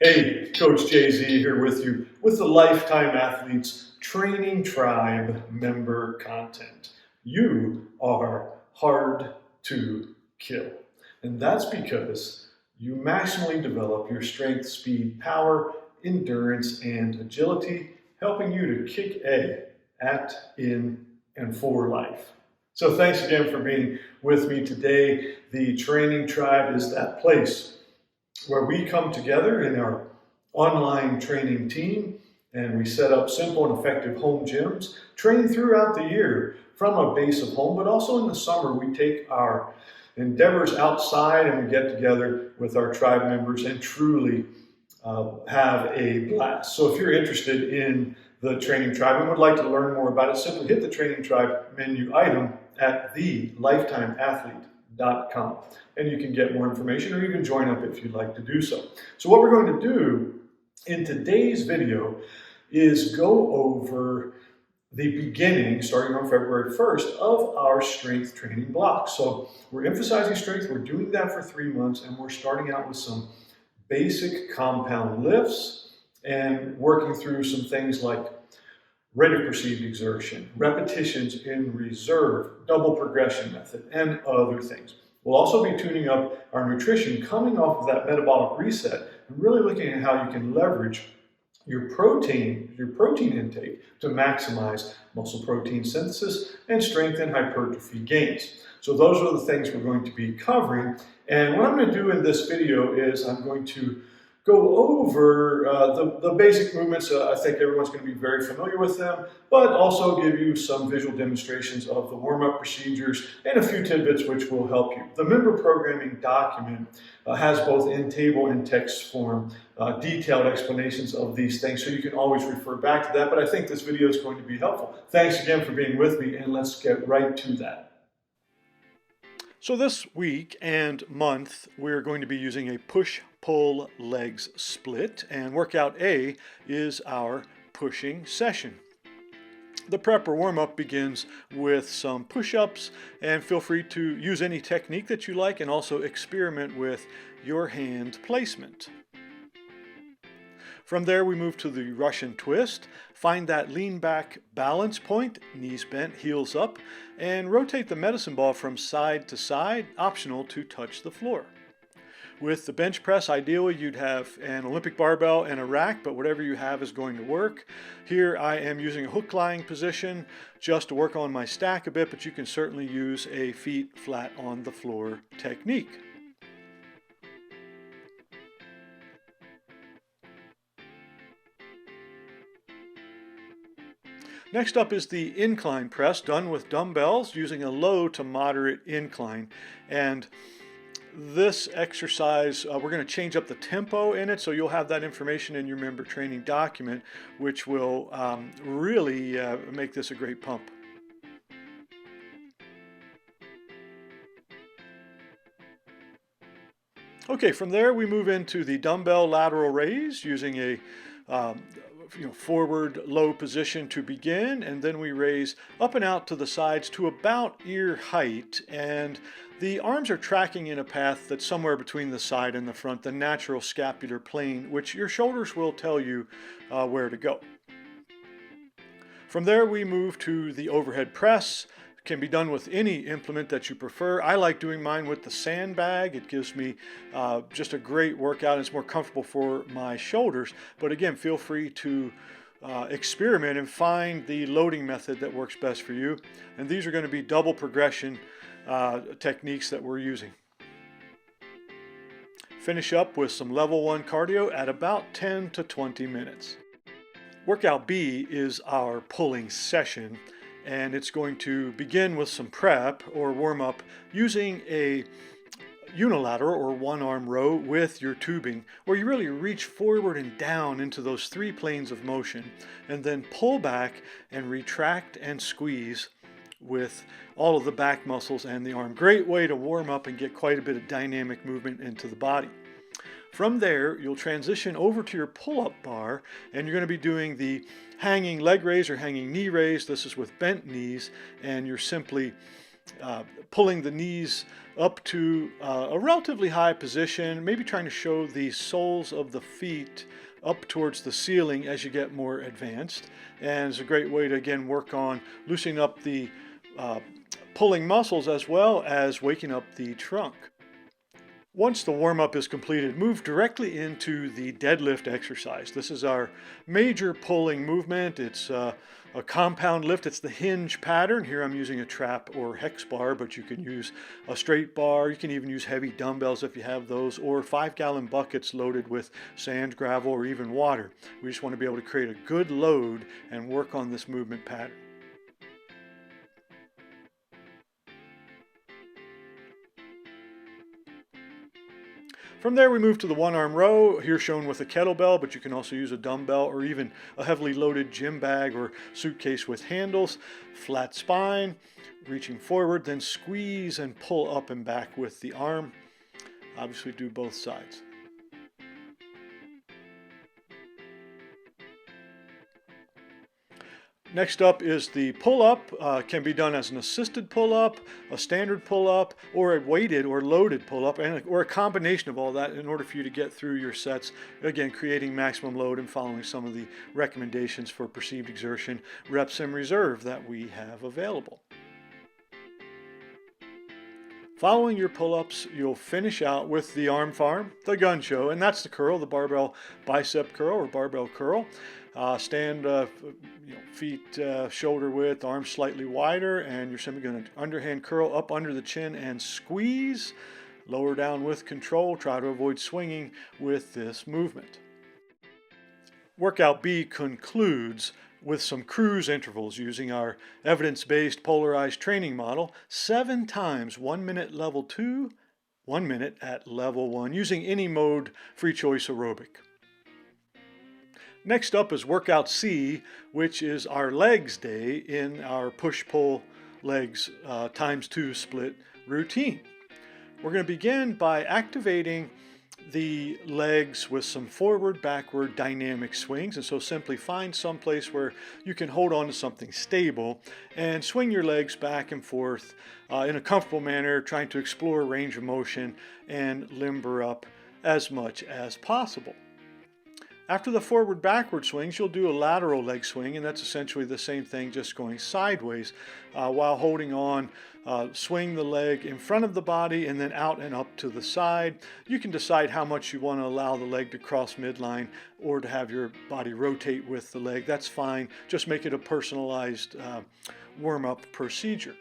Hey, Coach JZ here with you with the Lifetime Athletes Training Tribe member content. You are hard to kill. And that's because you maximally develop your strength, speed, power, endurance, and agility, helping you to kick A at, in, and for life. So thanks again for being with me today. The Training Tribe is that place where we come together in our online training team and we set up simple and effective home gyms, train throughout the year from a base of home, but also in the summer we take our endeavors outside and we get together with our tribe members and truly have a blast. So if you're interested in the Training Tribe and would like to learn more about it, simply hit the Training Tribe menu item at thelifetimeathlete.com and you can get more information or even join up if you'd like to do so. So what we're going to do in today's video is go over the beginning, starting on February 1st, of our strength training block. So we're emphasizing strength, we're doing that for 3 months, and we're starting out with some basic compound lifts and working through some things like rate of perceived exertion, repetitions in reserve, double progression method, and other things. We'll also be tuning up our nutrition, coming off of that metabolic reset, and really looking at how you can leverage your protein intake to maximize muscle protein synthesis and strength and hypertrophy gains. So those are the things we're going to be covering. And what I'm going to do in this video is I'm going to go over the basic movements. I think everyone's going to be very familiar with them, but also give you some visual demonstrations of the warm-up procedures and a few tidbits which will help you. The member programming document has both in table and text form detailed explanations of these things, so you can always refer back to that, but I think this video is going to be helpful. Thanks again for being with me, and let's get right to that. So this week and month, we're going to be using a push-pull legs split, and workout A is our pushing session. The prep or warm-up begins with some push-ups, and feel free to use any technique that you like and also experiment with your hand placement. From there, we move to the Russian twist. Find that lean back balance point, knees bent, heels up, and rotate the medicine ball from side to side, optional to touch the floor. With the bench press, ideally you'd have an Olympic barbell and a rack, but whatever you have is going to work. Here I am using a hook lying position just to work on my stack a bit, but you can certainly use a feet flat on the floor technique. Next up is the incline press, done with dumbbells using a low to moderate incline. And this exercise, we're going to change up the tempo in it, so you'll have that information in your member training document, which will really make this a great pump. Okay, from there we move into the dumbbell lateral raise using a forward low position to begin, and then we raise up and out to the sides to about ear height, and the arms are tracking in a path that's somewhere between the side and the front, the natural scapular plane, which your shoulders will tell you where to go. From there we move to the overhead press. Can be done with any implement that you prefer. I like doing mine with the sandbag. It gives me just a great workout. It's more comfortable for my shoulders. But again, feel free to experiment and find the loading method that works best for you. And these are going to be double progression techniques that we're using. Finish up with some level 1 cardio at about 10 to 20 minutes. Workout B is our pulling session, and it's going to begin with some prep or warm-up using a unilateral or one-arm row with your tubing, where you really reach forward and down into those 3 planes of motion and then pull back and retract and squeeze with all of the back muscles and the arm. Great way to warm up and get quite a bit of dynamic movement into the body. From there, you'll transition over to your pull-up bar, and you're going to be doing the hanging leg raise or hanging knee raise. This is with bent knees, and you're simply pulling the knees up to a relatively high position, maybe trying to show the soles of the feet up towards the ceiling as you get more advanced. And it's a great way to, again, work on loosening up the pulling muscles as well as waking up the trunk. Once the warm-up is completed, move directly into the deadlift exercise. This is our major pulling movement. It's a compound lift. It's the hinge pattern. Here I'm using a trap or hex bar, but you can use a straight bar. You can even use heavy dumbbells if you have those, or 5-gallon buckets loaded with sand, gravel, or even water. We just want to be able to create a good load and work on this movement pattern. From there, we move to the one-arm row, here shown with a kettlebell, but you can also use a dumbbell or even a heavily loaded gym bag or suitcase with handles. Flat spine, reaching forward, then squeeze and pull up and back with the arm. Obviously do both sides. Next up is the pull-up. Can be done as an assisted pull-up, a standard pull-up, or a weighted or loaded pull-up, or a combination of all that in order for you to get through your sets. Again, creating maximum load and following some of the recommendations for perceived exertion, reps, and reserve that we have available. Following your pull-ups, you'll finish out with the arm farm, the gun show, and that's the curl, the barbell bicep curl or barbell curl. Stand feet shoulder width, arms slightly wider, and you're simply going to underhand curl up under the chin and squeeze. Lower down with control. Try to avoid swinging with this movement. Workout B concludes with some cruise intervals using our evidence-based polarized training model, 7 times 1 minute level 2, 1 minute at level 1, using any mode, free choice aerobic. Next up is workout C, which is our legs day in our push-pull legs times 2 split routine. We're going to begin by activating the legs with some forward, backward dynamic swings. And so simply find some place where you can hold on to something stable and swing your legs back and forth in a comfortable manner, trying to explore range of motion and limber up as much as possible. After the forward backward swings, you'll do a lateral leg swing, and that's essentially the same thing, just going sideways while holding on. Swing the leg in front of the body and then out and up to the side. You can decide how much you want to allow the leg to cross midline or to have your body rotate with the leg. That's fine. Just make it a personalized warm-up procedure.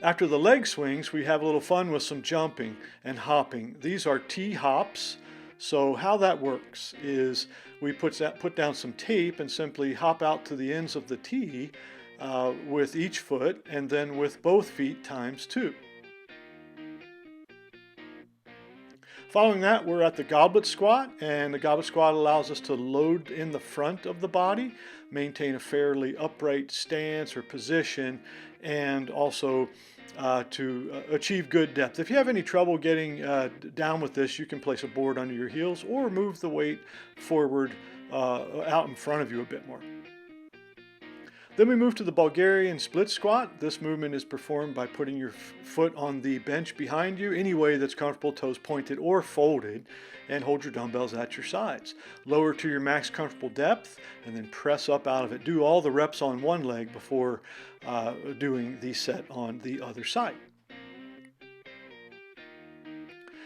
After the leg swings, we have a little fun with some jumping and hopping. These are T-hops. So how that works is we put down some tape and simply hop out to the ends of the T with each foot and then with both feet times 2. Following that, we're at the goblet squat, and the goblet squat allows us to load in the front of the body, maintain a fairly upright stance or position, and also to achieve good depth. If you have any trouble getting down with this, you can place a board under your heels or move the weight forward out in front of you a bit more. Then we move to the Bulgarian split squat. This movement is performed by putting your foot on the bench behind you, any way that's comfortable, toes pointed or folded, and hold your dumbbells at your sides. Lower to your max comfortable depth and then press up out of it. Do all the reps on one leg before doing the set on the other side.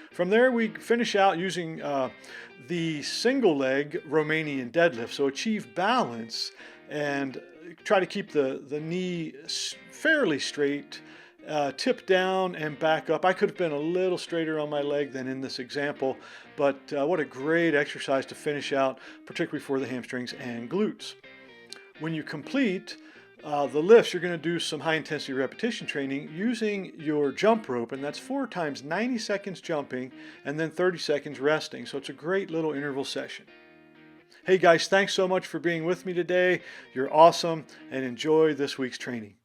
From there, we finish out using the single leg Romanian deadlift. So achieve balance and try to keep the knee fairly straight, tip down and back up. I could have been a little straighter on my leg than in this example, but what a great exercise to finish out, particularly for the hamstrings and glutes. When you complete the lifts, you're going to do some high intensity repetition training using your jump rope, and that's 4 times 90 seconds jumping and then 30 seconds resting. So it's a great little interval session. Hey guys, thanks so much for being with me today. You're awesome, and enjoy this week's training.